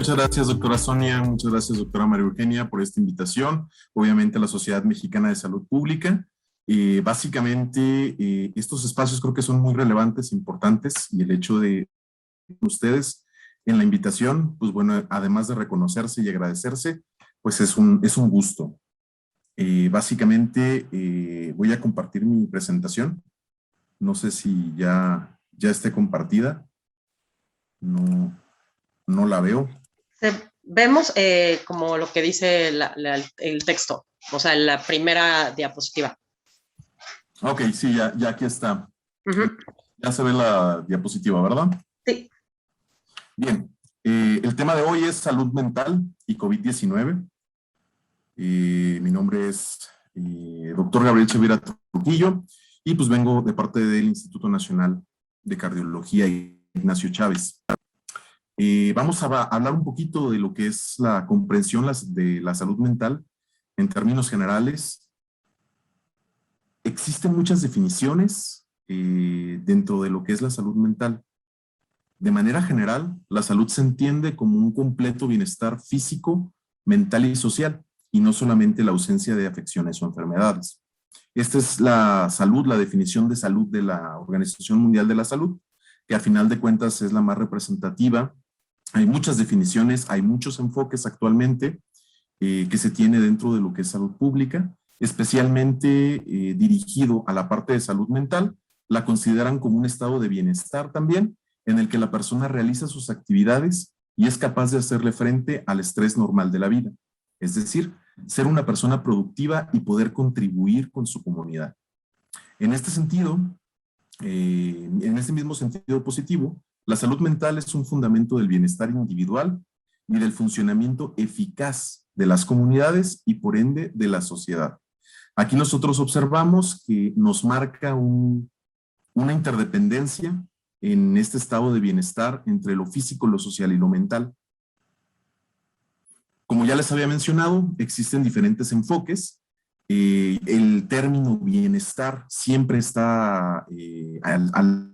Muchas gracias, doctora Sonia. Muchas gracias, doctora María Eugenia, por esta invitación. Obviamente, a la Sociedad Mexicana de Salud Pública. Básicamente, estos espacios creo que son muy relevantes, importantes, y el hecho de ustedes en la invitación, pues bueno, además de reconocerse y agradecerse, pues es un gusto. Básicamente, voy a compartir mi presentación. No sé si ya esté compartida. No la veo. Vemos como lo que dice el texto, o sea, la primera diapositiva. Ok, sí, ya aquí está. Uh-huh. Ya se ve la diapositiva, ¿verdad? Sí. Bien, el tema de hoy es salud mental y COVID-19. Mi nombre es doctor Gabriel Chavira Trujillo y pues vengo de parte del Instituto Nacional de Cardiología Ignacio Chávez. Vamos a hablar un poquito de lo que es la comprensión de la salud mental en términos generales. Existen muchas definiciones dentro de lo que es la salud mental. De manera general, la salud se entiende como un completo bienestar físico, mental y social, y no solamente la ausencia de afecciones o enfermedades. Esta es la definición de salud de la Organización Mundial de la Salud, que a final de cuentas es la más representativa. Hay muchas definiciones, hay muchos enfoques actualmente que se tiene dentro de lo que es salud pública, especialmente dirigido a la parte de salud mental. La consideran como un estado de bienestar también, en el que la persona realiza sus actividades y es capaz de hacerle frente al estrés normal de la vida. Es decir, ser una persona productiva y poder contribuir con su comunidad. En este sentido, en este mismo sentido positivo, la salud mental es un fundamento del bienestar individual y del funcionamiento eficaz de las comunidades y por ende de la sociedad. Aquí nosotros observamos que nos marca una interdependencia en este estado de bienestar entre lo físico, lo social y lo mental. Como ya les había mencionado, existen diferentes enfoques. El término bienestar siempre está al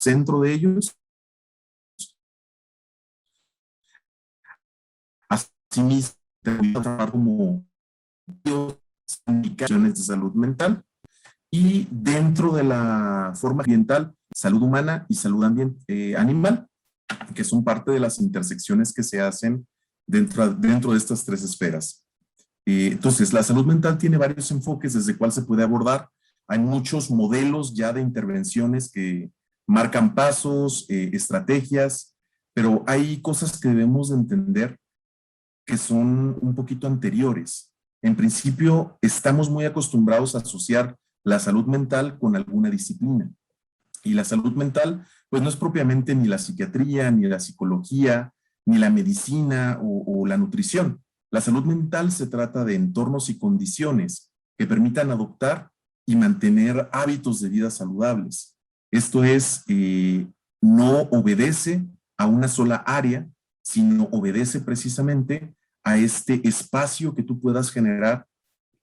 centro de ellos. Asimismo, como indicaciones de salud mental y dentro de la forma ambiental, salud humana y salud animal, que son parte de las intersecciones que se hacen dentro de estas tres esferas. Entonces, la salud mental tiene varios enfoques desde cuál se puede abordar. Hay muchos modelos ya de intervenciones que marcan pasos, estrategias, pero hay cosas que debemos de entender que son un poquito anteriores. En principio, estamos muy acostumbrados a asociar la salud mental con alguna disciplina. Y la salud mental, pues no es propiamente ni la psiquiatría, ni la psicología, ni la medicina o la nutrición. La salud mental se trata de entornos y condiciones que permitan adoptar y mantener hábitos de vida saludables. Esto es, no obedece a una sola área, sino obedece precisamente a este espacio que tú puedas generar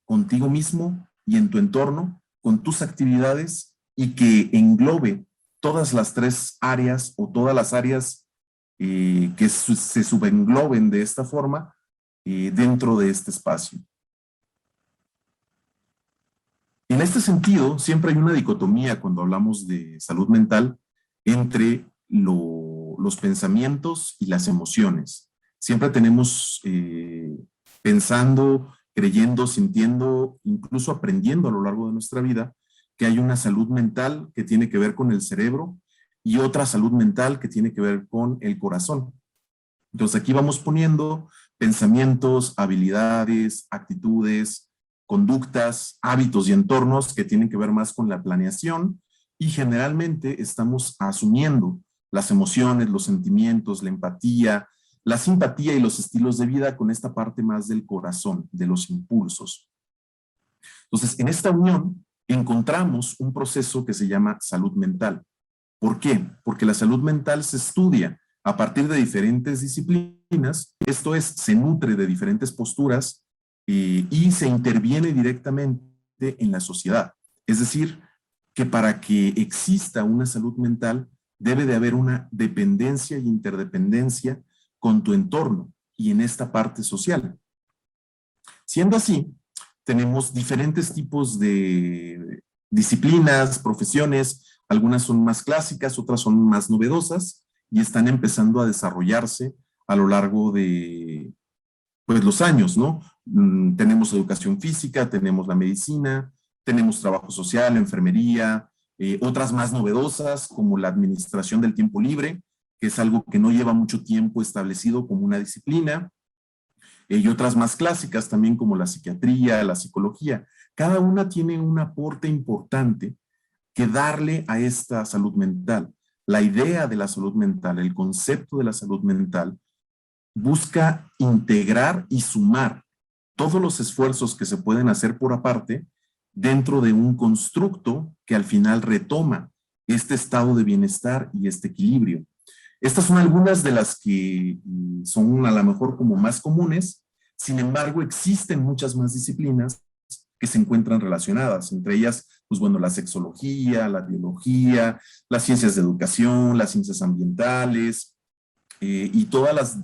contigo mismo y en tu entorno, con tus actividades y que englobe todas las tres áreas o todas las áreas que se subengloben de esta forma dentro de este espacio. En este sentido, siempre hay una dicotomía cuando hablamos de salud mental entre los pensamientos y las emociones. Siempre tenemos pensando, creyendo, sintiendo, incluso aprendiendo a lo largo de nuestra vida que hay una salud mental que tiene que ver con el cerebro y otra salud mental que tiene que ver con el corazón. Entonces aquí vamos poniendo pensamientos, habilidades, actitudes, conductas, hábitos y entornos que tienen que ver más con la planeación y generalmente estamos asumiendo las emociones, los sentimientos, la empatía, la simpatía y los estilos de vida con esta parte más del corazón, de los impulsos. Entonces, en esta unión encontramos un proceso que se llama salud mental. ¿Por qué? Porque la salud mental se estudia a partir de diferentes disciplinas, esto es, se nutre de diferentes posturas y se interviene directamente en la sociedad. Es decir, que para que exista una salud mental debe de haber una dependencia y interdependencia con tu entorno y en esta parte social. Siendo así, tenemos diferentes tipos de disciplinas, profesiones, algunas son más clásicas, otras son más novedosas y están empezando a desarrollarse a lo largo de pues, los años, ¿no? Tenemos educación física, tenemos la medicina, tenemos trabajo social, enfermería, otras más novedosas como la administración del tiempo libre, que es algo que no lleva mucho tiempo establecido como una disciplina, y otras más clásicas también como la psiquiatría, la psicología. Cada una tiene un aporte importante que darle a esta salud mental. La idea de la salud mental, el concepto de la salud mental, busca integrar y sumar todos los esfuerzos que se pueden hacer por aparte dentro de un constructo que al final retoma este estado de bienestar y este equilibrio. Estas son algunas de las que son a lo mejor como más comunes, sin embargo existen muchas más disciplinas que se encuentran relacionadas, entre ellas, pues bueno, la sexología, la biología, las ciencias de educación, las ciencias ambientales y todas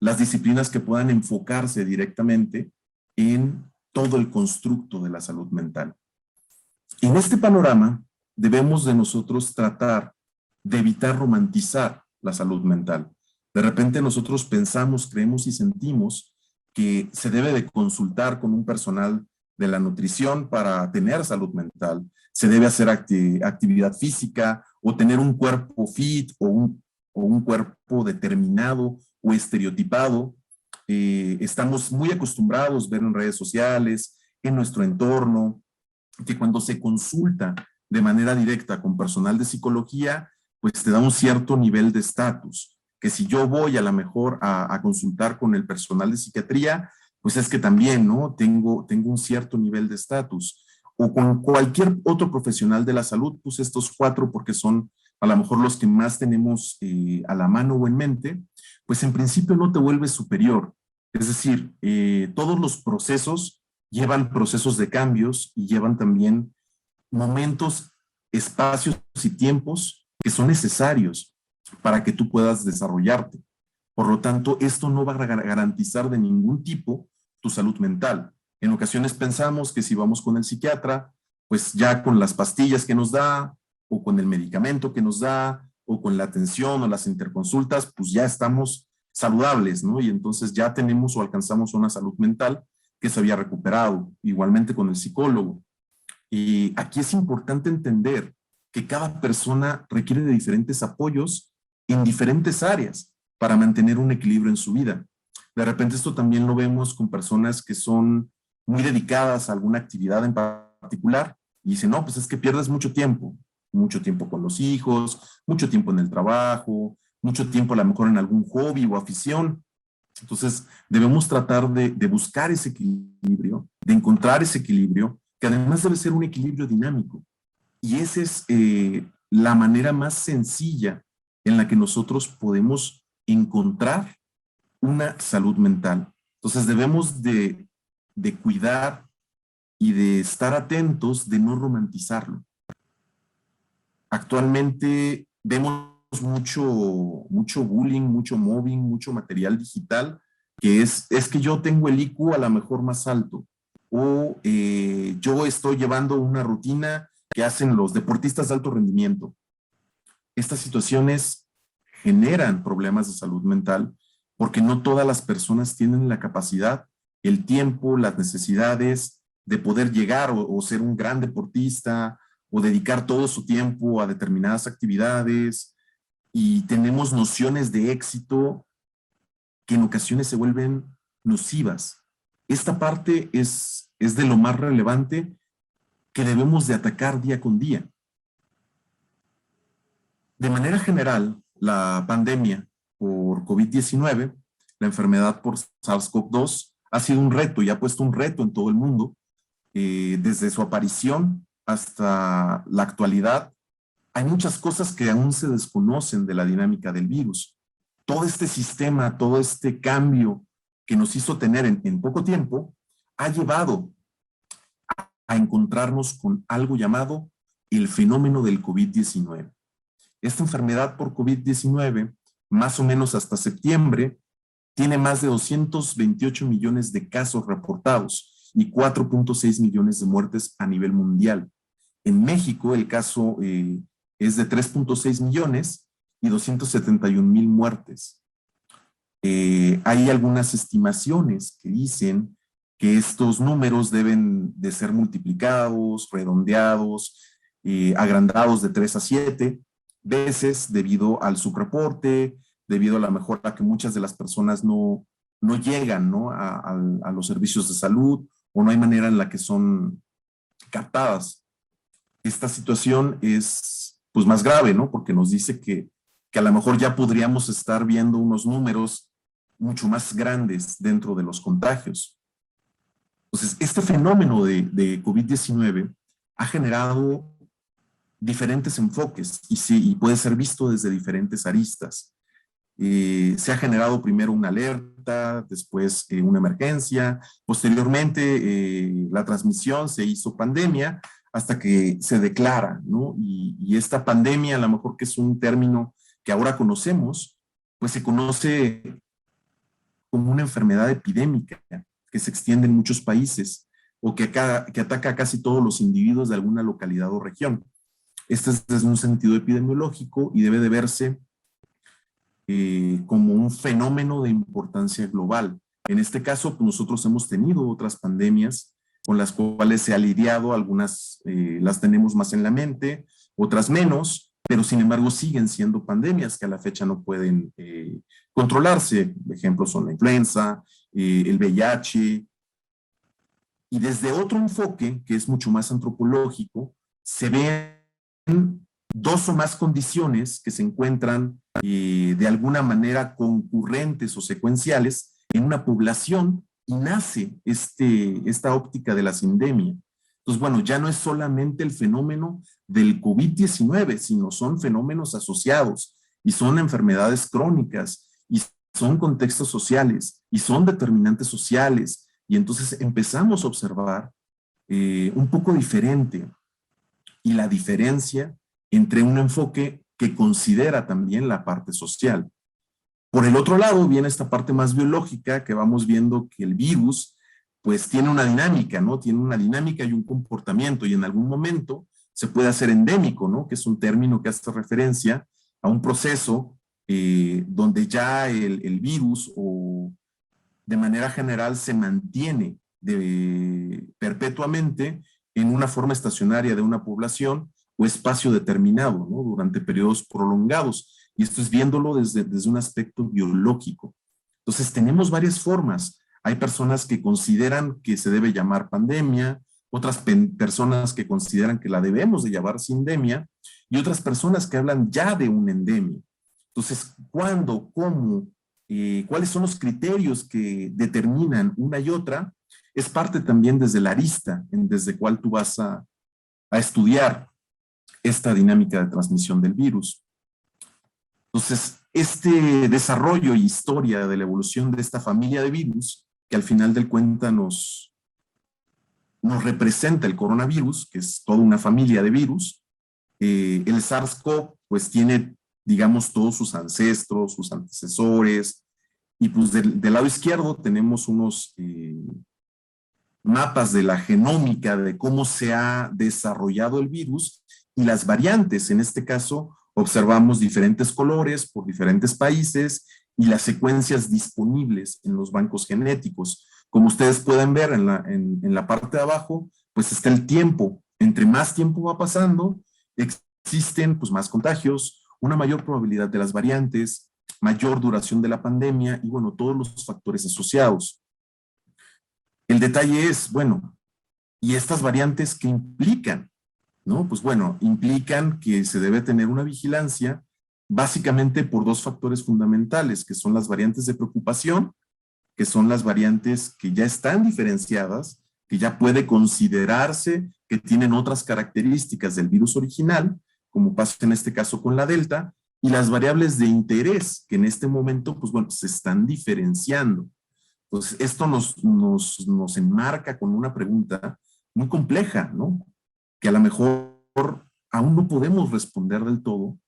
las disciplinas que puedan enfocarse directamente en todo el constructo de la salud mental. En este panorama, debemos de nosotros tratar de evitar romantizar la salud mental. De repente nosotros pensamos, creemos y sentimos que se debe de consultar con un personal de la nutrición para tener salud mental, se debe hacer actividad física o tener un cuerpo fit o un cuerpo determinado o estereotipado. Estamos muy acostumbrados a ver en redes sociales, en nuestro entorno, que cuando se consulta de manera directa con personal de psicología, pues te da un cierto nivel de estatus, que si yo voy a lo mejor a consultar con el personal de psiquiatría, pues es que también, ¿no? Tengo un cierto nivel de estatus. O con cualquier otro profesional de la salud, pues estos cuatro porque son a lo mejor los que más tenemos a la mano o en mente, pues en principio no te vuelves superior. Es decir, todos los procesos llevan procesos de cambios y llevan también momentos, espacios y tiempos que son necesarios para que tú puedas desarrollarte. Por lo tanto, esto no va a garantizar de ningún tipo tu salud mental. En ocasiones pensamos que si vamos con el psiquiatra, pues ya con las pastillas que nos da, o con el medicamento que nos da, o con la atención o las interconsultas, pues ya estamos saludables, ¿no? Y entonces ya tenemos o alcanzamos una salud mental que se había recuperado, igualmente con el psicólogo. Y aquí es importante entender que cada persona requiere de diferentes apoyos en diferentes áreas para mantener un equilibrio en su vida. De repente esto también lo vemos con personas que son muy dedicadas a alguna actividad en particular y dicen, no, pues es que pierdes mucho tiempo con los hijos, mucho tiempo en el trabajo, mucho tiempo a lo mejor en algún hobby o afición. Entonces debemos tratar de buscar ese equilibrio, de encontrar ese equilibrio, que además debe ser un equilibrio dinámico. Y esa es la manera más sencilla en la que nosotros podemos encontrar una salud mental. Entonces debemos de cuidar y de estar atentos de no romantizarlo. Actualmente vemos mucho bullying, mucho mobbing, mucho material digital, que es que yo tengo el IQ a lo mejor más alto, o yo estoy llevando una rutina que hacen los deportistas de alto rendimiento. Estas situaciones generan problemas de salud mental porque no todas las personas tienen la capacidad, el tiempo, las necesidades de poder llegar o ser un gran deportista o dedicar todo su tiempo a determinadas actividades, y tenemos nociones de éxito que en ocasiones se vuelven nocivas. Esta parte es de lo más relevante que debemos de atacar día con día. De manera general, la pandemia por COVID-19, la enfermedad por SARS-CoV-2, ha sido un reto y ha puesto un reto en todo el mundo. Desde su aparición hasta la actualidad, hay muchas cosas que aún se desconocen de la dinámica del virus. Todo este sistema, todo este cambio que nos hizo tener en poco tiempo, ha llevado a encontrarnos con algo llamado el fenómeno del COVID-19. Esta enfermedad por COVID-19, más o menos hasta septiembre, tiene más de 228 millones de casos reportados y 4.6 millones de muertes a nivel mundial. En México el caso es de 3.6 millones y 271,000 muertes. Hay algunas estimaciones que dicen que estos números deben de ser multiplicados, redondeados, agrandados de 3 a 7 veces debido al subreporte, debido a la mejora que muchas de las personas no llegan, ¿no? A los servicios de salud o no hay manera en la que son captadas. Esta situación es pues más grave, ¿no? Porque nos dice que a lo mejor ya podríamos estar viendo unos números mucho más grandes dentro de los contagios. Entonces, este fenómeno de COVID-19 ha generado diferentes enfoques y puede ser visto desde diferentes aristas. Se ha generado primero una alerta, después una emergencia, posteriormente la transmisión se hizo pandemia hasta que se declara, ¿no? Y esta pandemia, a lo mejor que es un término que ahora conocemos, pues se conoce como una enfermedad epidémica que se extiende en muchos países o que ataca a casi todos los individuos de alguna localidad o región. Este es desde un sentido epidemiológico y debe de verse como un fenómeno de importancia global. En este caso, pues nosotros hemos tenido otras pandemias con las cuales se ha lidiado, algunas las tenemos más en la mente, otras menos, pero sin embargo siguen siendo pandemias que a la fecha no pueden controlarse. Ejemplos son la influenza, el VIH, y desde otro enfoque, que es mucho más antropológico, se ven dos o más condiciones que se encuentran de alguna manera concurrentes o secuenciales en una población y nace esta óptica de la sindemia. Entonces, bueno, ya no es solamente el fenómeno del COVID-19, sino son fenómenos asociados y son enfermedades crónicas y son contextos sociales y son determinantes sociales. Y entonces empezamos a observar un poco diferente y la diferencia entre un enfoque que considera también la parte social. Por el otro lado viene esta parte más biológica que vamos viendo que el virus pues tiene una dinámica, ¿no? Tiene una dinámica y un comportamiento y en algún momento se puede hacer endémico, ¿no? Que es un término que hace referencia a un proceso donde ya el virus o de manera general se mantiene perpetuamente en una forma estacionaria de una población o espacio determinado, ¿no? Durante periodos prolongados. Y esto es viéndolo desde un aspecto biológico. Entonces, tenemos varias formas. Hay personas que consideran que se debe llamar pandemia, otras personas que consideran que la debemos de llamar sindemia, y otras personas que hablan ya de una endemia. Entonces, ¿cuándo, cómo, cuáles son los criterios que determinan una y otra? Es parte también desde la arista, desde cuál tú vas a estudiar esta dinámica de transmisión del virus. Entonces, este desarrollo y historia de la evolución de esta familia de virus, que al final del cuenta nos representa el coronavirus, que es toda una familia de virus, el SARS-CoV pues tiene, digamos, todos sus ancestros, sus antecesores, y pues del lado izquierdo tenemos unos mapas de la genómica de cómo se ha desarrollado el virus y las variantes. En este caso, observamos diferentes colores por diferentes países y las secuencias disponibles en los bancos genéticos. Como ustedes pueden ver en la parte de abajo, pues está el tiempo. Entre más tiempo va pasando, existen pues más contagios, una mayor probabilidad de las variantes, mayor duración de la pandemia y bueno, todos los factores asociados. El detalle es, bueno, ¿y estas variantes qué implican? ¿No? Pues bueno, implican que se debe tener una vigilancia básicamente por dos factores fundamentales, que son las variantes de preocupación, que son las variantes que ya están diferenciadas, que ya puede considerarse que tienen otras características del virus original, como pasa en este caso con la Delta, y las variables de interés, que en este momento, pues bueno, se están diferenciando. Entonces, esto nos enmarca con una pregunta muy compleja, ¿no? Que a lo mejor aún no podemos responder del todo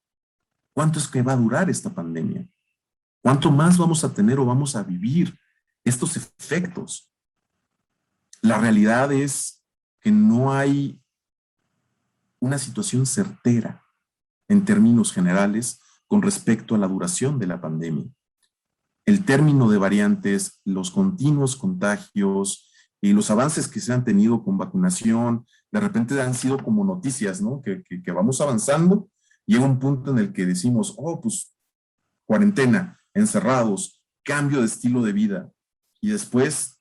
cuánto es que va a durar esta pandemia, cuánto más vamos a tener o vamos a vivir estos efectos. La realidad es que no hay una situación certera en términos generales con respecto a la duración de la pandemia. El término de variantes, los continuos contagios y los avances que se han tenido con vacunación, de repente han sido como noticias, ¿no? Que vamos avanzando, llega un punto en el que decimos, oh, pues cuarentena, encerrados, cambio de estilo de vida, y después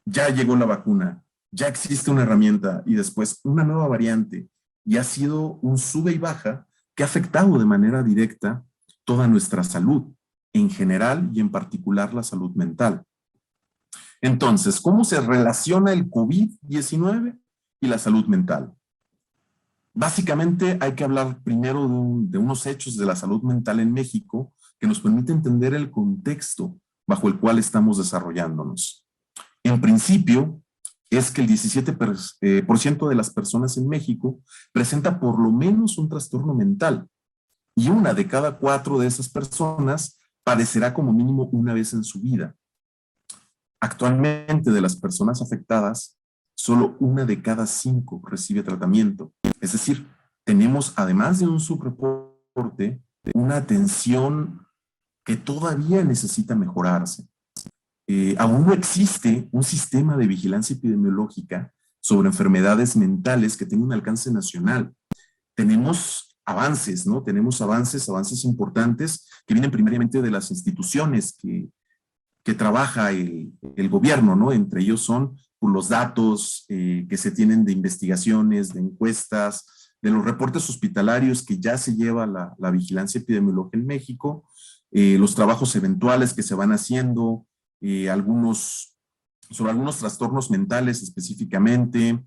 ya llegó la vacuna, ya existe una herramienta, y después una nueva variante, y ha sido un sube y baja que ha afectado de manera directa toda nuestra salud, en general y en particular la salud mental. Entonces, ¿cómo se relaciona el COVID-19 y la salud mental? Básicamente hay que hablar primero de unos hechos de la salud mental en México que nos permite entender el contexto bajo el cual estamos desarrollándonos. En principio, es que el 17% de las personas en México presenta por lo menos un trastorno mental, y 1 de cada 4 de esas personas padecerá como mínimo una vez en su vida. Actualmente, de las personas afectadas, solo 1 de cada 5 recibe tratamiento. Es decir, tenemos, además de un subreporte, una atención que todavía necesita mejorarse. Aún no existe un sistema de vigilancia epidemiológica sobre enfermedades mentales que tenga un alcance nacional. Tenemos avances, ¿no? Tenemos avances importantes que vienen primariamente de las instituciones que trabaja el gobierno, ¿no? Entre ellos son los datos que se tienen de investigaciones, de encuestas, de los reportes hospitalarios que ya se lleva la vigilancia epidemiológica en México, los trabajos eventuales que se van haciendo, sobre algunos trastornos mentales específicamente,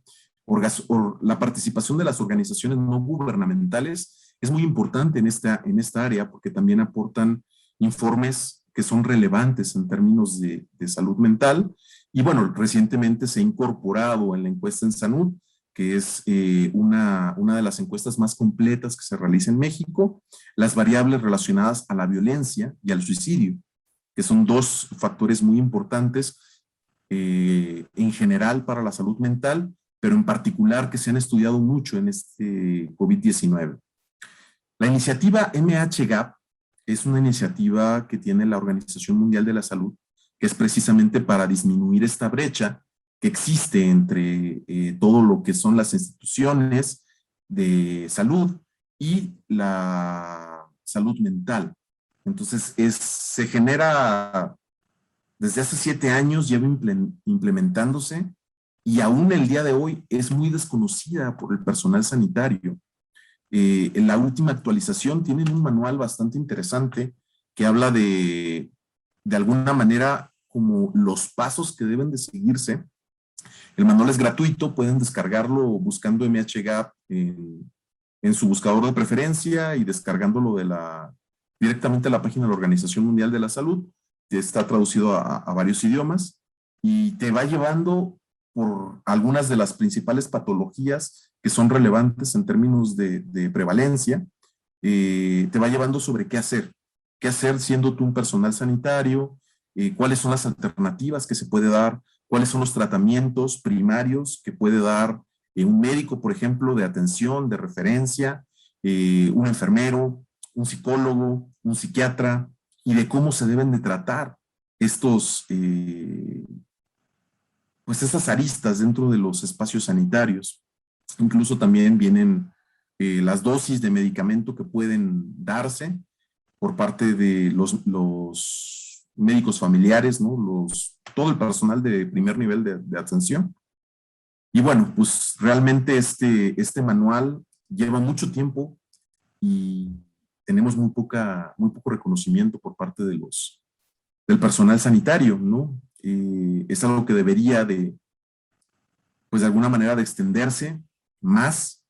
la participación de las organizaciones no gubernamentales es muy importante en esta área porque también aportan informes que son relevantes en términos de salud mental. Y bueno, recientemente se ha incorporado en la encuesta en salud, que es una de las encuestas más completas que se realiza en México, las variables relacionadas a la violencia y al suicidio, que son 2 factores muy importantes en general para la salud mental, pero en particular que se han estudiado mucho en este COVID-19. La iniciativa MHGAP es una iniciativa que tiene la Organización Mundial de la Salud, que es precisamente para disminuir esta brecha que existe entre todo lo que son las instituciones de salud y la salud mental. Entonces, se genera desde hace 7 años, lleva implementándose, y aún el día de hoy es muy desconocida por el personal sanitario. En la última actualización tienen un manual bastante interesante que habla de alguna manera como los pasos que deben de seguirse. El manual es gratuito, pueden descargarlo buscando MHGAP en su buscador de preferencia y descargándolo directamente a la página de la Organización Mundial de la Salud. Está traducido a varios idiomas y te va llevando por algunas de las principales patologías que son relevantes en términos de prevalencia. Te va llevando sobre qué hacer siendo tú un personal sanitario, cuáles son las alternativas que se puede dar, cuáles son los tratamientos primarios que puede dar un médico, por ejemplo, de atención, de referencia, un enfermero, un psicólogo, un psiquiatra, y de cómo se deben de tratar estas aristas dentro de los espacios sanitarios. Incluso también vienen las dosis de medicamento que pueden darse por parte de los médicos familiares, ¿no? Todo el personal de primer nivel de atención. Y bueno, pues realmente este manual lleva mucho tiempo y tenemos muy poco reconocimiento por parte del personal sanitario, ¿no? Es algo que debería de alguna manera de extenderse más.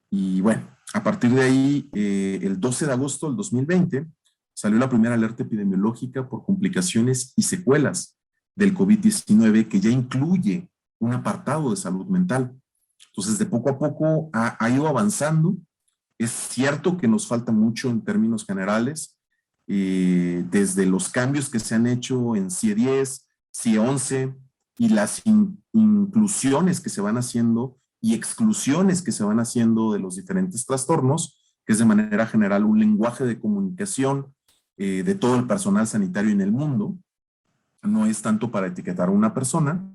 Y bueno, a partir de ahí, el 12 de agosto del 2020, salió la primera alerta epidemiológica por complicaciones y secuelas del COVID-19 que ya incluye un apartado de salud mental. Entonces, de poco a poco ha ido avanzando Es cierto que nos falta mucho en términos generales, desde los cambios que se han hecho en CIE 10, CIE 11 y las inclusiones que se van haciendo y exclusiones que se van haciendo de los diferentes trastornos, que es de manera general un lenguaje de comunicación de todo el personal sanitario en el mundo, no es tanto para etiquetar a una persona,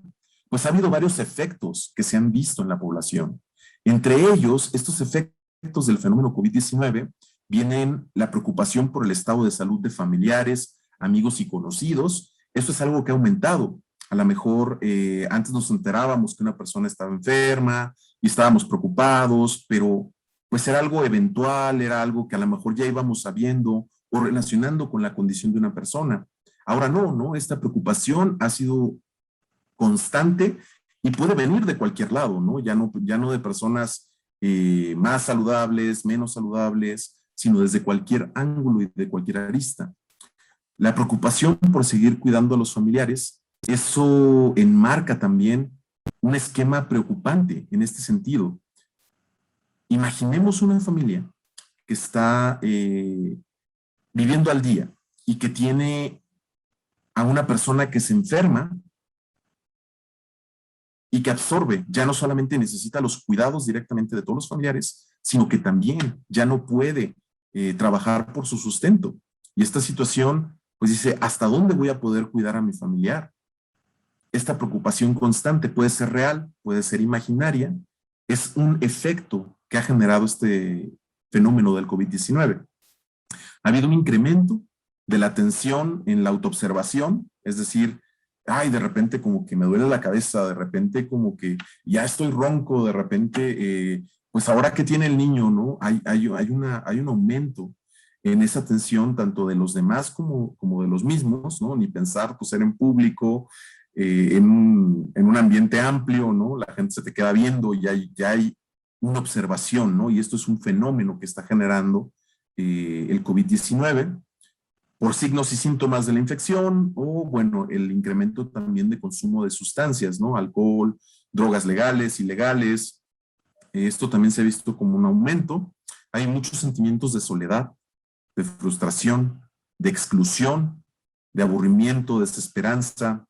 pues ha habido varios efectos que se han visto en la población. Entre ellos, estos efectos del fenómeno COVID-19 vienen la preocupación por el estado de salud de familiares, amigos y conocidos. Esto es algo que ha aumentado. A lo mejor antes nos enterábamos que una persona estaba enferma y estábamos preocupados, pero pues era algo eventual, era algo que a lo mejor ya íbamos sabiendo o relacionando con la condición de una persona. Ahora no, esta preocupación ha sido constante y puede venir de cualquier lado, ¿no? Ya no de personas más saludables, menos saludables, sino desde cualquier ángulo y de cualquier arista. La preocupación por seguir cuidando a los familiares, eso enmarca también un esquema preocupante en este sentido. Imaginemos una familia que está viviendo al día y que tiene a una persona que se enferma y que absorbe, ya no solamente necesita los cuidados directamente de todos los familiares, sino que también ya no puede trabajar por su sustento. Y esta situación, pues dice, ¿hasta dónde voy a poder cuidar a mi familiar? Esta preocupación constante puede ser real, puede ser imaginaria, es un efecto que ha generado este fenómeno del COVID-19. Ha habido un incremento de la atención en la autoobservación, es decir, ay, de repente como que me duele la cabeza, de repente como que ya estoy ronco, de repente, pues ahora que tiene el niño, ¿no? Hay un aumento en esa atención tanto de los demás como de los mismos, ¿no? Ni pensar, pues ser en público, en un ambiente amplio, ¿no? La gente se te queda viendo y ya hay una observación, ¿no? Y esto es un fenómeno que está generando el COVID-19 por signos y síntomas de la infección o, bueno, el incremento también de consumo de sustancias, ¿no? Alcohol, drogas legales, ilegales. Esto también se ha visto como un aumento. Hay muchos sentimientos de soledad, de frustración, de exclusión, de aburrimiento, desesperanza,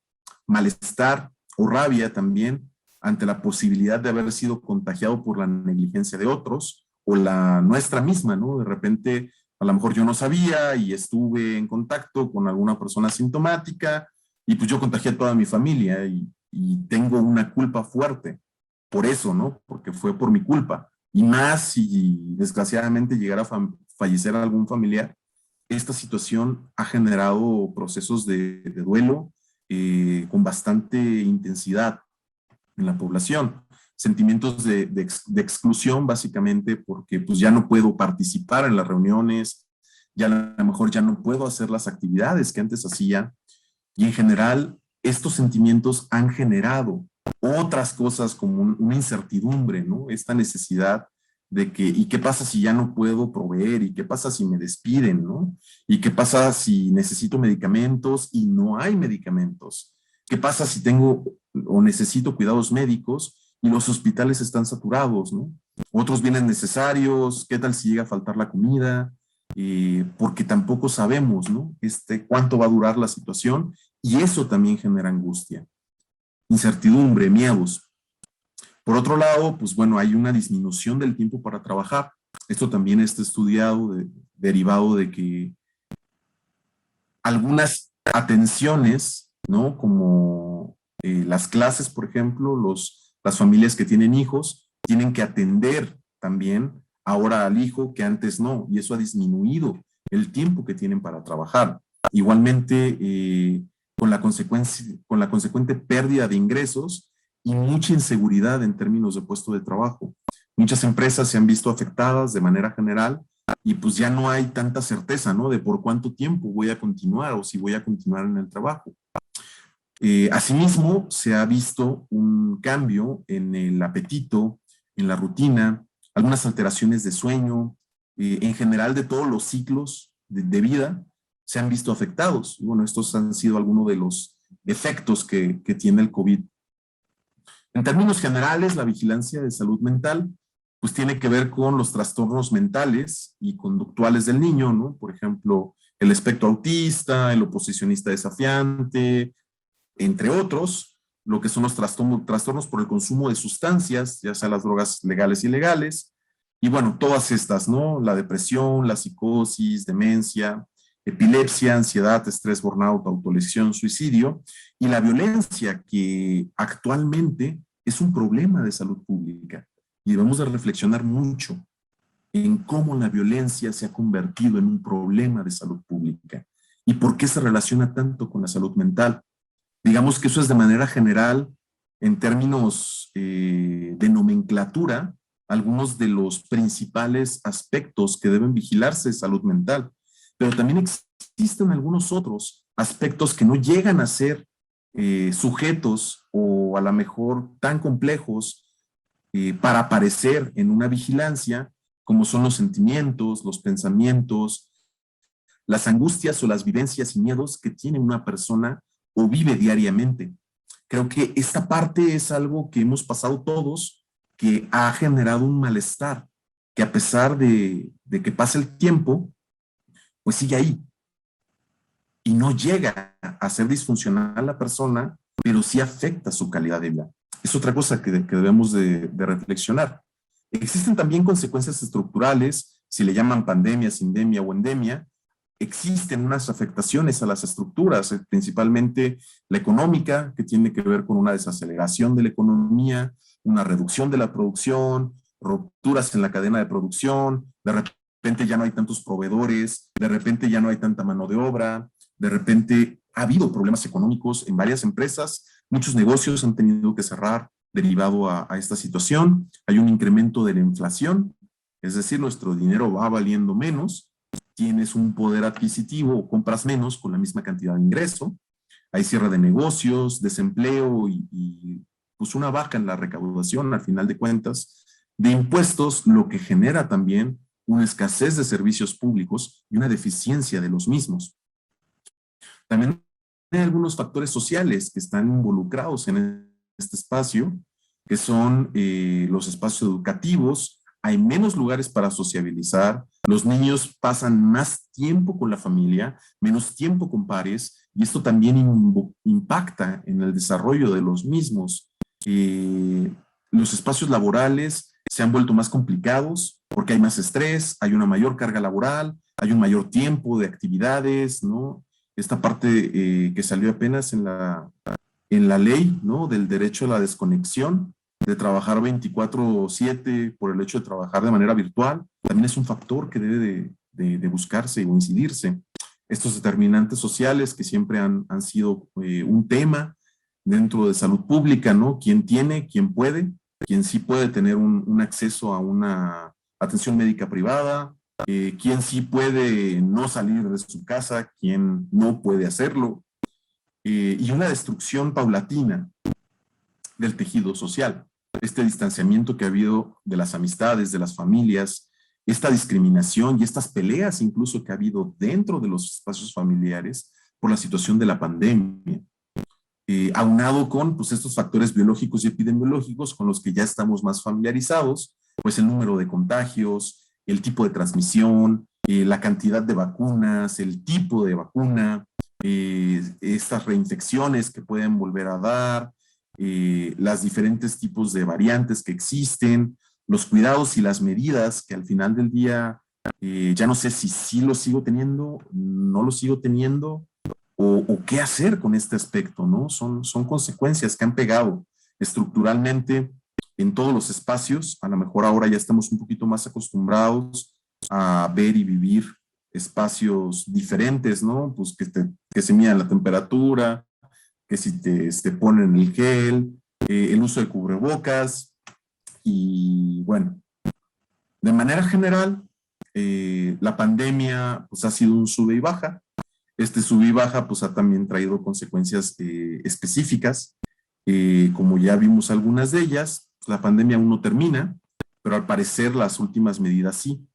malestar o rabia también ante la posibilidad de haber sido contagiado por la negligencia de otros o la nuestra misma, ¿no? De repente, a lo mejor yo no sabía y estuve en contacto con alguna persona asintomática y pues yo contagié a toda mi familia y tengo una culpa fuerte por eso, ¿no? Porque fue por mi culpa. Y más si desgraciadamente llegara a fallecer algún familiar, esta situación ha generado procesos de duelo con bastante intensidad en la población. Sentimientos de exclusión, básicamente, porque pues ya no puedo participar en las reuniones, ya a lo mejor ya no puedo hacer las actividades que antes hacía. Y en general, estos sentimientos han generado otras cosas como una incertidumbre, ¿no? Esta necesidad de que, ¿y qué pasa si ya no puedo proveer? ¿Y qué pasa si me despiden, no? ¿Y qué pasa si necesito medicamentos y no hay medicamentos? ¿Qué pasa si tengo o necesito cuidados médicos y los hospitales están saturados, ¿no? Otros vienen necesarios, ¿qué tal si llega a faltar la comida? Porque tampoco sabemos, ¿no? Cuánto va a durar la situación y eso también genera angustia, incertidumbre, miedos. Por otro lado, pues bueno, hay una disminución del tiempo para trabajar. Esto también está estudiado, derivado de que algunas atenciones, ¿no? Como las clases, por ejemplo, las familias que tienen hijos, tienen que atender también ahora al hijo que antes no, y eso ha disminuido el tiempo que tienen para trabajar. Igualmente, con la consecuente pérdida de ingresos y mucha inseguridad en términos de puesto de trabajo. Muchas empresas se han visto afectadas de manera general y pues ya no hay tanta certeza, ¿no? De por cuánto tiempo voy a continuar o si voy a continuar en el trabajo. Asimismo, se ha visto un cambio en el apetito, en la rutina, algunas alteraciones de sueño, en general de todos los ciclos de vida se han visto afectados. Y bueno, estos han sido algunos de los efectos que tiene el COVID. En términos generales, la vigilancia de salud mental pues tiene que ver con los trastornos mentales y conductuales del niño, ¿no? Por ejemplo, el espectro autista, el oposicionista desafiante, entre otros, lo que son los trastornos por el consumo de sustancias, ya sea las drogas legales y ilegales, y bueno, todas estas, ¿no? La depresión, la psicosis, demencia, epilepsia, ansiedad, estrés, burnout, autolesión, suicidio, y la violencia, que actualmente es un problema de salud pública. Y debemos de reflexionar mucho en cómo la violencia se ha convertido en un problema de salud pública y por qué se relaciona tanto con la salud mental. Digamos que eso es de manera general, en términos de nomenclatura, algunos de los principales aspectos que deben vigilarse de salud mental, pero también existen algunos otros aspectos que no llegan a ser sujetos o a lo mejor tan complejos para aparecer en una vigilancia, como son los sentimientos, los pensamientos, las angustias o las vivencias y miedos que tiene una persona o vive diariamente. Creo que esta parte es algo que hemos pasado todos, que ha generado un malestar, que a pesar de que pasa el tiempo, pues sigue ahí. Y no llega a ser disfuncional la persona, pero sí afecta su calidad de vida. Es otra cosa que debemos de reflexionar. Existen también consecuencias estructurales, si le llaman pandemia, sindemia o endemia. Existen unas afectaciones a las estructuras, principalmente la económica, que tiene que ver con una desaceleración de la economía, una reducción de la producción, rupturas en la cadena de producción, de repente ya no hay tantos proveedores, de repente ya no hay tanta mano de obra, de repente ha habido problemas económicos en varias empresas, muchos negocios han tenido que cerrar derivado a esta situación, hay un incremento de la inflación, es decir, nuestro dinero va valiendo menos, tienes un poder adquisitivo o compras menos con la misma cantidad de ingreso, hay cierre de negocios, desempleo y pues una baja en la recaudación al final de cuentas de impuestos, lo que genera también una escasez de servicios públicos y una deficiencia de los mismos. También hay algunos factores sociales que están involucrados en este espacio, que son los espacios educativos, hay menos lugares para sociabilizar, los niños pasan más tiempo con la familia, menos tiempo con pares, y esto también impacta en el desarrollo de los mismos. Los espacios laborales se han vuelto más complicados porque hay más estrés, hay una mayor carga laboral, hay un mayor tiempo de actividades, ¿no? Esta parte que salió apenas en la ley, ¿no? Del derecho a la desconexión, de trabajar 24/7 por el hecho de trabajar de manera virtual, también es un factor que debe de buscarse o incidirse. Estos determinantes sociales que siempre han sido un tema dentro de salud pública, ¿no? ¿Quién tiene, quién puede? ¿Quién sí puede tener un acceso a una atención médica privada? ¿Quién sí puede no salir de su casa? ¿Quién no puede hacerlo? Y una destrucción paulatina del tejido social. Este distanciamiento que ha habido de las amistades, de las familias, esta discriminación y estas peleas incluso que ha habido dentro de los espacios familiares por la situación de la pandemia. Aunado con pues, estos factores biológicos y epidemiológicos con los que ya estamos más familiarizados, pues el número de contagios, el tipo de transmisión, la cantidad de vacunas, el tipo de vacuna, estas reinfecciones que pueden volver a dar, las diferentes tipos de variantes que existen, los cuidados y las medidas que al final del día ya no sé si sí lo sigo teniendo, no lo sigo teniendo, o qué hacer con este aspecto, ¿no? Son consecuencias que han pegado estructuralmente en todos los espacios. A lo mejor ahora ya estamos un poquito más acostumbrados a ver y vivir espacios diferentes, ¿no? Pues que se mida la temperatura, que si te ponen el gel, el uso de cubrebocas y bueno, de manera general, la pandemia pues ha sido un sube y baja. Este sube y baja pues ha también traído consecuencias específicas, como ya vimos algunas de ellas. La pandemia aún no termina, pero al parecer las últimas medidas sí,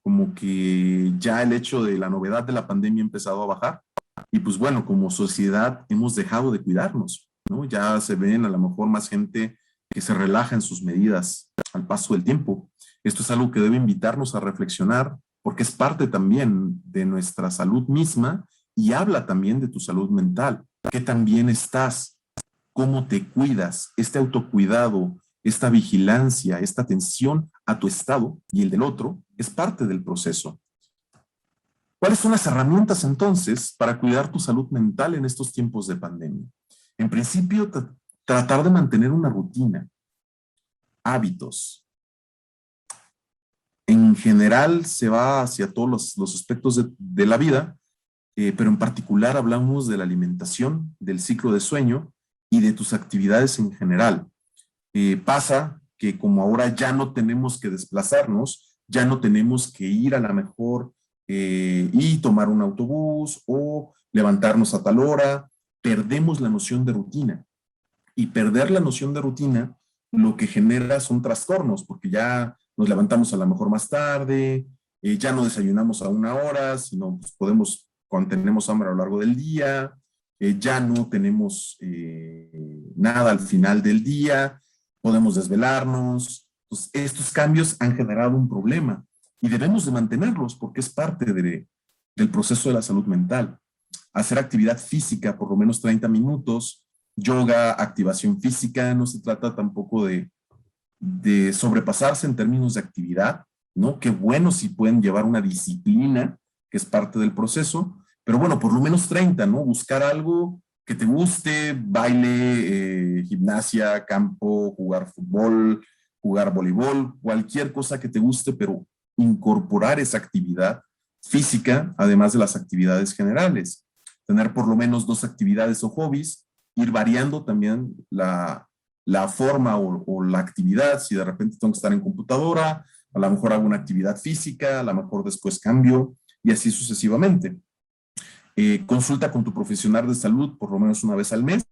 como que ya el hecho de la novedad de la pandemia ha empezado a bajar y pues bueno, como sociedad hemos dejado de cuidarnos, ¿no? Ya se ven a lo mejor más gente que se relaja en sus medidas al paso del tiempo. Esto es algo que debe invitarnos a reflexionar porque es parte también de nuestra salud misma y habla también de tu salud mental. ¿Qué tan bien estás? ¿Cómo te cuidas? Este autocuidado, esta vigilancia, esta atención a tu estado y el del otro es parte del proceso. ¿Cuáles son las herramientas entonces para cuidar tu salud mental en estos tiempos de pandemia? En principio, tratar de mantener una rutina, hábitos. En general se va hacia todos los aspectos de la vida, pero en particular hablamos de la alimentación, del ciclo de sueño y de tus actividades en general. Pasa que como ahora ya no tenemos que desplazarnos, ya no tenemos que ir a la mejor y tomar un autobús o levantarnos a tal hora, perdemos la noción de rutina. Y perder la noción de rutina lo que genera son trastornos, porque ya nos levantamos a lo mejor más tarde, ya no desayunamos a una hora, sino pues podemos, cuando tenemos hambre a lo largo del día, ya no tenemos nada al final del día, podemos desvelarnos. Entonces, estos cambios han generado un problema y debemos de mantenerlos porque es parte del proceso de la salud mental. Hacer actividad física por lo menos 30 minutos, yoga, activación física, no se trata tampoco de sobrepasarse en términos de actividad, ¿no? Qué bueno si pueden llevar una disciplina, que es parte del proceso, pero bueno, por lo menos 30, ¿no? Buscar algo que te guste, baile, gimnasia, campo, jugar fútbol, jugar voleibol, cualquier cosa que te guste, pero incorporar esa actividad física, además de las actividades generales. Tener por lo menos 2 actividades o hobbies, ir variando también la forma o la actividad. Si de repente tengo que estar en computadora, a lo mejor hago una actividad física, a lo mejor después cambio y así sucesivamente. Consulta con tu profesional de salud por lo menos una vez al mes,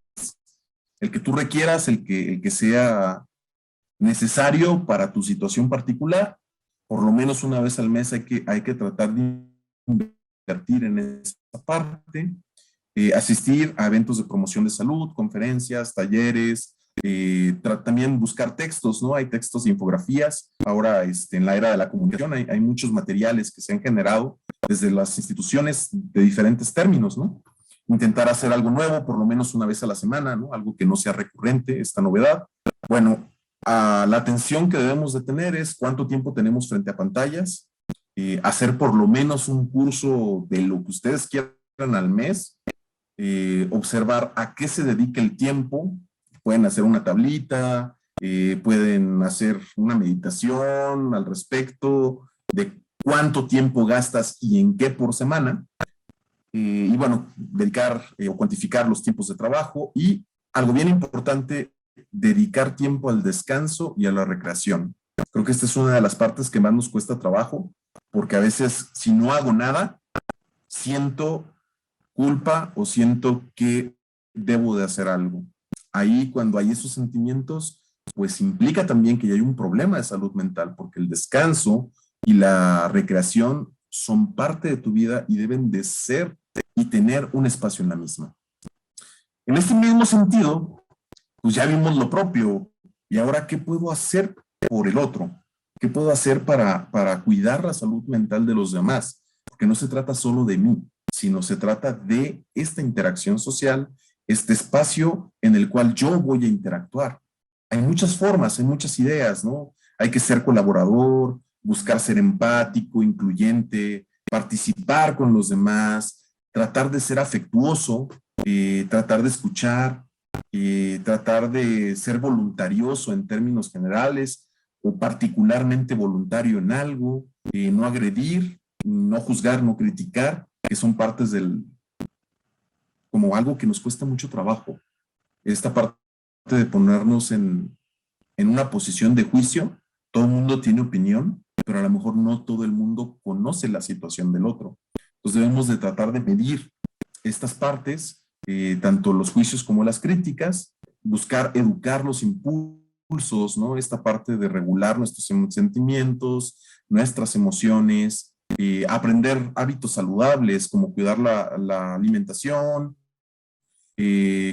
el que tú requieras, el que sea necesario para tu situación particular. Por lo menos una vez al mes hay que tratar de invertir en esa parte. Asistir a eventos de promoción de salud, conferencias, talleres, también buscar textos, ¿no? Hay textos de infografías. Ahora, en la era de la comunicación, hay muchos materiales que se han generado desde las instituciones de diferentes términos, ¿no? Intentar hacer algo nuevo, por lo menos una vez a la semana, ¿no? Algo que no sea recurrente, esta novedad. Bueno, la atención que debemos de tener es cuánto tiempo tenemos frente a pantallas, hacer por lo menos un curso de lo que ustedes quieran al mes, observar a qué se dedica el tiempo. Pueden hacer una tablita, pueden hacer una meditación al respecto de cuánto tiempo gastas y en qué por semana. Y bueno, dedicar o cuantificar los tiempos de trabajo y algo bien importante, dedicar tiempo al descanso y a la recreación. Creo que esta es una de las partes que más nos cuesta trabajo, porque a veces si no hago nada, siento culpa o siento que debo de hacer algo. Ahí cuando hay esos sentimientos, pues implica también que ya hay un problema de salud mental, porque el descanso y la recreación son parte de tu vida y deben de ser y tener un espacio en la misma. En este mismo sentido, pues ya vimos lo propio. ¿Y ahora qué puedo hacer por el otro? ¿Qué puedo hacer para cuidar la salud mental de los demás? Porque no se trata solo de mí, sino se trata de esta interacción social, este espacio en el cual yo voy a interactuar. Hay muchas formas, hay muchas ideas, ¿no? Hay que ser colaborador, buscar ser empático, incluyente, participar con los demás, tratar de ser afectuoso, tratar de escuchar, tratar de ser voluntarioso en términos generales o particularmente voluntario en algo, no agredir, no juzgar, no criticar, que son partes como algo que nos cuesta mucho trabajo. Esta parte de ponernos en una posición de juicio, todo el mundo tiene opinión, pero a lo mejor no todo el mundo conoce la situación del otro. Entonces debemos de tratar de medir estas partes, tanto los juicios como las críticas, buscar educar los impulsos, ¿no? Esta parte de regular nuestros sentimientos, nuestras emociones, aprender hábitos saludables como cuidar la alimentación,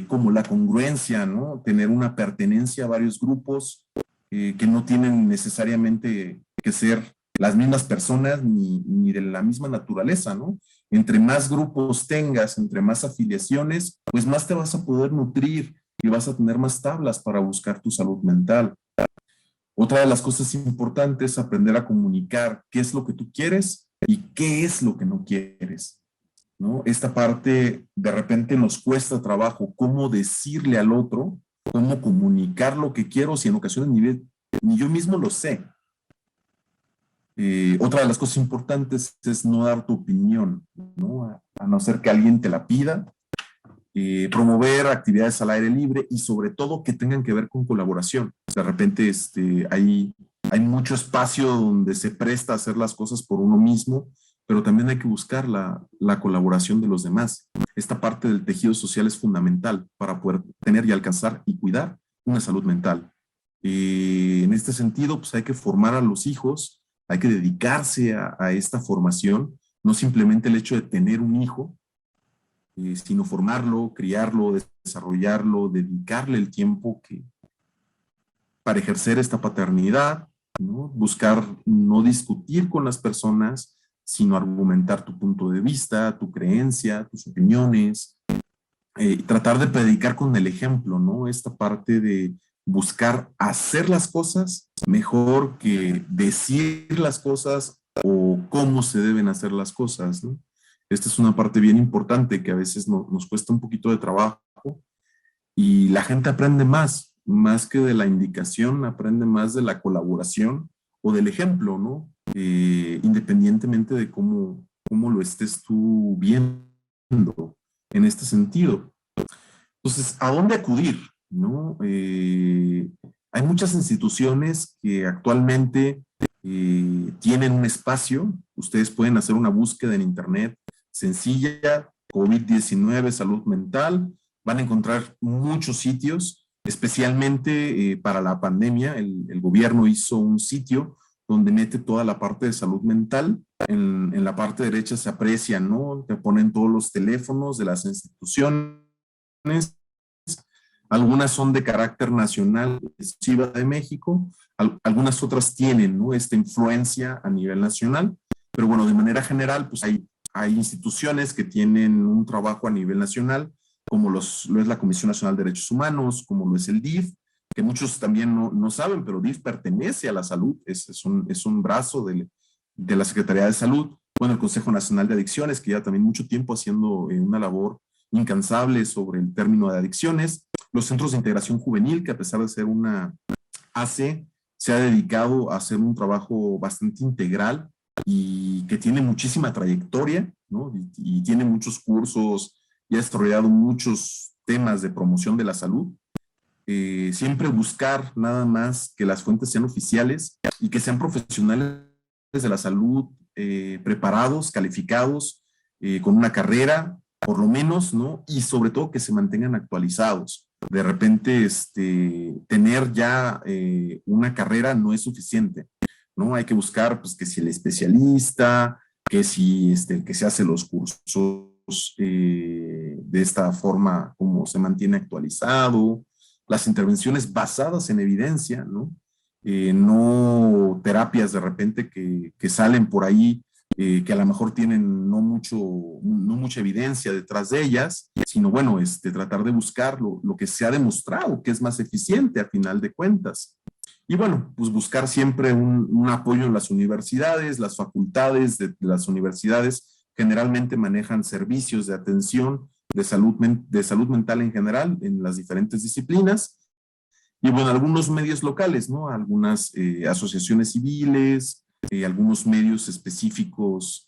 como la congruencia, ¿no? Tener una pertenencia a varios grupos que no tienen necesariamente que ser las mismas personas ni de la misma naturaleza, ¿no? Entre más grupos tengas, entre más afiliaciones, pues más te vas a poder nutrir y vas a tener más tablas para buscar tu salud mental. Otra de las cosas importantes es aprender a comunicar qué es lo que tú quieres y qué es lo que no quieres, ¿no? Esta parte de repente nos cuesta trabajo, cómo decirle al otro, cómo comunicar lo que quiero, si en ocasiones ni yo mismo lo sé. Otra de las cosas importantes es no dar tu opinión, ¿no? A no ser que alguien te la pida. Promover actividades al aire libre y sobre todo que tengan que ver con colaboración. De repente hay mucho espacio donde se presta a hacer las cosas por uno mismo, pero también hay que buscar la colaboración de los demás. Esta parte del tejido social es fundamental para poder tener y alcanzar y cuidar una salud mental. En este sentido, pues hay que formar a los hijos, hay que dedicarse a esta formación, no simplemente el hecho de tener un hijo, sino formarlo, criarlo, desarrollarlo, dedicarle el tiempo para ejercer esta paternidad, ¿no? Buscar no discutir con las personas, sino argumentar tu punto de vista, tu creencia, tus opiniones, tratar de predicar con el ejemplo, ¿no? Esta parte de buscar hacer las cosas mejor que decir las cosas o cómo se deben hacer las cosas, ¿no? Esta es una parte bien importante que a veces nos cuesta un poquito de trabajo y la gente aprende más que de la indicación, aprende más de la colaboración o del ejemplo, ¿no? Independientemente de cómo lo estés tú viendo en este sentido. Entonces, ¿a dónde acudir? ¿No? Hay muchas instituciones que actualmente tienen un espacio. Ustedes pueden hacer una búsqueda en internet sencilla, COVID-19, salud mental. Van a encontrar muchos sitios, especialmente para la pandemia. El gobierno hizo un sitio donde mete toda la parte de salud mental. En la parte derecha se aprecia, ¿no? Te ponen todos los teléfonos de las instituciones. Algunas son de carácter nacional, Ciudad de México, algunas otras tienen, ¿no? Esta influencia a nivel nacional, pero bueno, de manera general, pues hay instituciones que tienen un trabajo a nivel nacional, como lo es la Comisión Nacional de Derechos Humanos, como lo es el DIF, que muchos también no saben, pero DIF pertenece a la salud, es un brazo de la Secretaría de Salud. Bueno, el Consejo Nacional de Adicciones, que ya también mucho tiempo haciendo una labor incansable sobre el término de adicciones. Los centros de integración juvenil, que a pesar de ser una AC, se ha dedicado a hacer un trabajo bastante integral y que tiene muchísima trayectoria, ¿no? Y tiene muchos cursos y ha desarrollado muchos temas de promoción de la salud. Siempre buscar nada más que las fuentes sean oficiales y que sean profesionales de la salud, preparados, calificados, con una carrera, por lo menos, ¿no? Y sobre todo que se mantengan actualizados. De repente, tener ya una carrera no es suficiente, ¿no? Hay que buscar, pues, que si el especialista, que si que se hace los cursos de esta forma, como se mantiene actualizado, las intervenciones basadas en evidencia, ¿no? No terapias de repente que salen por ahí, que a lo mejor tienen no mucha evidencia detrás de ellas, sino bueno, tratar de buscar lo que se ha demostrado que es más eficiente a final de cuentas. Y bueno, pues buscar siempre un apoyo en las universidades, las facultades de las universidades generalmente manejan servicios de atención de salud mental en general en las diferentes disciplinas. Y bueno, algunos medios locales, ¿no? Algunas asociaciones civiles, algunos medios específicos,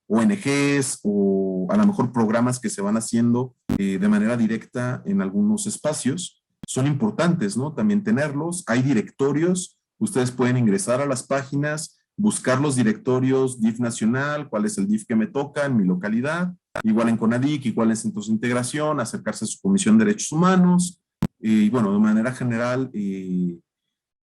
ONGs o a lo mejor programas que se van haciendo de manera directa en algunos espacios. Son importantes, ¿no? También tenerlos. Hay directorios, ustedes pueden ingresar a las páginas, buscar los directorios DIF nacional, cuál es el DIF que me toca en mi localidad, igual en CONADIC, igual en Centros de Integración, acercarse a su Comisión de Derechos Humanos, y bueno, de manera general,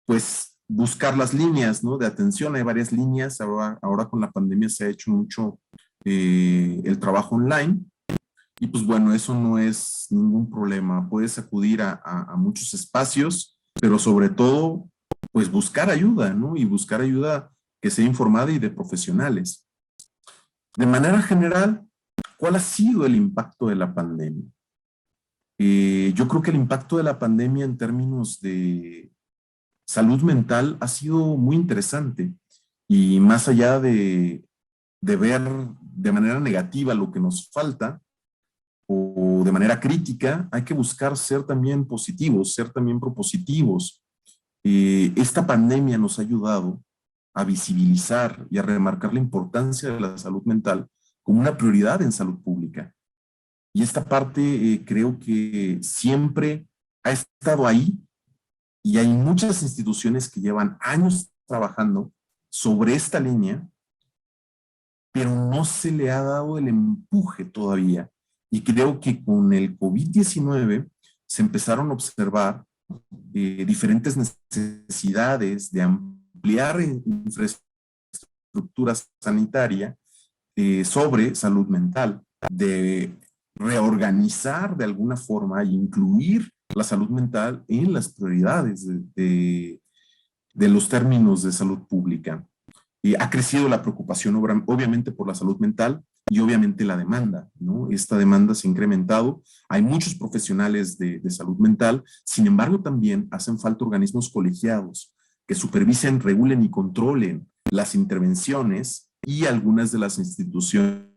pues buscar las líneas, ¿no? De atención. Hay varias líneas. Ahora con la pandemia se ha hecho mucho el trabajo online. Y pues bueno, eso no es ningún problema. Puedes acudir a muchos espacios, pero sobre todo, pues buscar ayuda, ¿no? Y buscar ayuda que sea informada y de profesionales. De manera general, ¿cuál ha sido el impacto de la pandemia? Yo creo que el impacto de la pandemia en términos de salud mental ha sido muy interesante y más allá de ver de manera negativa lo que nos falta o de manera crítica, hay que buscar ser también positivos, ser también propositivos. Esta pandemia nos ha ayudado a visibilizar y a remarcar la importancia de la salud mental como una prioridad en salud pública. Y esta parte creo que siempre ha estado ahí y hay muchas instituciones que llevan años trabajando sobre esta línea, pero no se le ha dado el empuje todavía. Y creo que con el COVID-19 se empezaron a observar diferentes necesidades de ampliar infraestructura sanitaria sobre salud mental, de reorganizar de alguna forma e incluir la salud mental en las prioridades de los términos de salud pública. Ha crecido la preocupación obviamente por la salud mental y obviamente la demanda, ¿no? Esta demanda se ha incrementado. Hay muchos profesionales de salud mental, sin embargo también hacen falta organismos colegiados que supervisen, regulen y controlen las intervenciones y algunas de las instituciones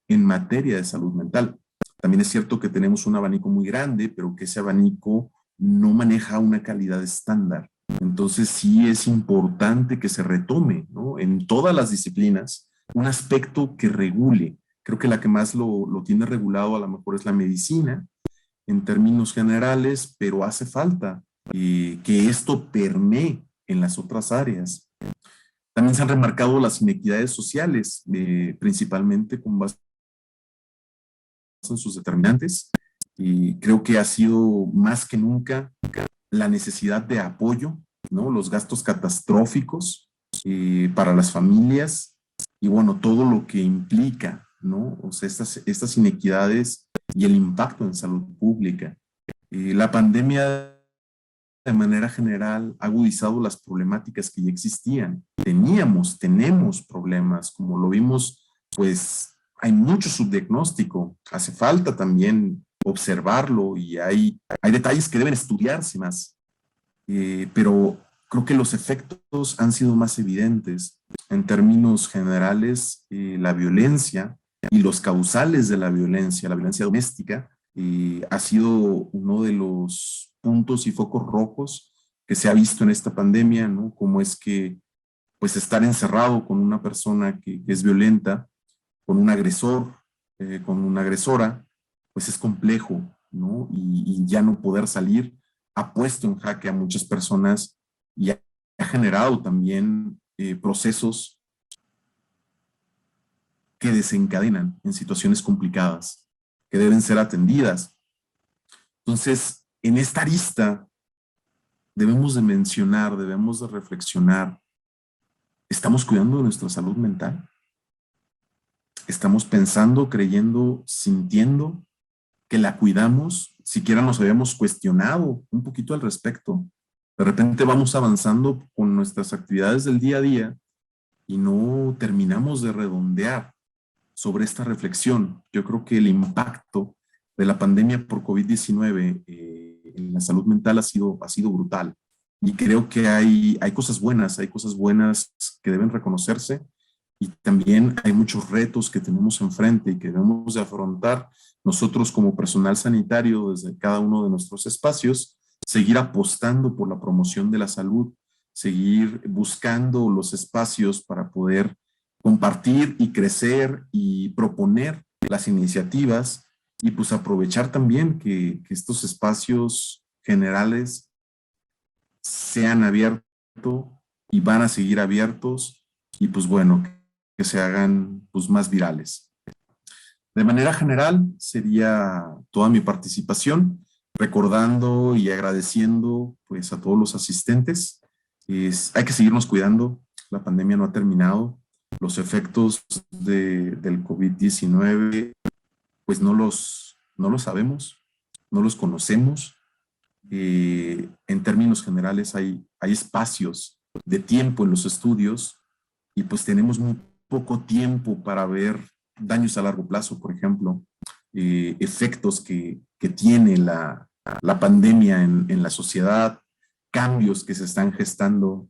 en materia de salud mental. También es cierto que tenemos un abanico muy grande, pero que ese abanico no maneja una calidad estándar. Entonces sí es importante que se retome, ¿no? En todas las disciplinas un aspecto que regule. Creo que la que más lo tiene regulado a lo mejor es la medicina en términos generales, pero hace falta que esto permee en las otras áreas. También se han remarcado las inequidades sociales, principalmente con base en sus determinantes. Y creo que ha sido más que nunca la necesidad de apoyo, ¿no? Los gastos catastróficos para las familias y bueno, todo lo que implica, ¿no? O sea, estas inequidades y el impacto en salud pública. La pandemia de manera general ha agudizado las problemáticas que ya existían. Tenemos problemas, como lo vimos, pues hay mucho subdiagnóstico, hace falta también observarlo y hay detalles que deben estudiarse más, pero creo que los efectos han sido más evidentes. En términos generales, la violencia y los causales de la violencia doméstica, ha sido uno de los puntos y focos rojos que se ha visto en esta pandemia, ¿no? Como es que pues estar encerrado con una persona que es violenta, con un agresor, con una agresora, pues es complejo, ¿no? Y ya no poder salir ha puesto en jaque a muchas personas y ha generado también procesos que desencadenan en situaciones complicadas, que deben ser atendidas. Entonces, en esta arista debemos de mencionar, debemos de reflexionar, ¿estamos cuidando de nuestra salud mental? ¿Estamos pensando, creyendo, sintiendo que la cuidamos? Siquiera nos habíamos cuestionado un poquito al respecto. De repente vamos avanzando con nuestras actividades del día a día y no terminamos de redondear sobre esta reflexión. Yo creo que el impacto de la pandemia por COVID-19 en la salud mental ha sido brutal. Y creo que hay cosas buenas que deben reconocerse y también hay muchos retos que tenemos enfrente y que debemos de afrontar nosotros como personal sanitario desde cada uno de nuestros espacios, seguir apostando por la promoción de la salud, seguir buscando los espacios para poder compartir y crecer y proponer las iniciativas y pues aprovechar también que estos espacios generales sean abiertos y van a seguir abiertos y pues bueno, que se hagan pues más virales. De manera general sería toda mi participación, recordando y agradeciendo pues a todos los asistentes. Hay que seguirnos cuidando, la pandemia no ha terminado, los efectos del COVID-19 pues no los sabemos, no los conocemos. En términos generales hay espacios de tiempo en los estudios y pues tenemos muy poco tiempo para ver daños a largo plazo, por ejemplo, efectos que tiene la pandemia en la sociedad, cambios que se están gestando.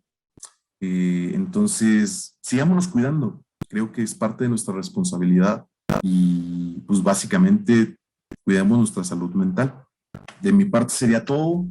Entonces, sigámonos cuidando. Creo que es parte de nuestra responsabilidad y pues básicamente cuidamos nuestra salud mental. De mi parte sería todo.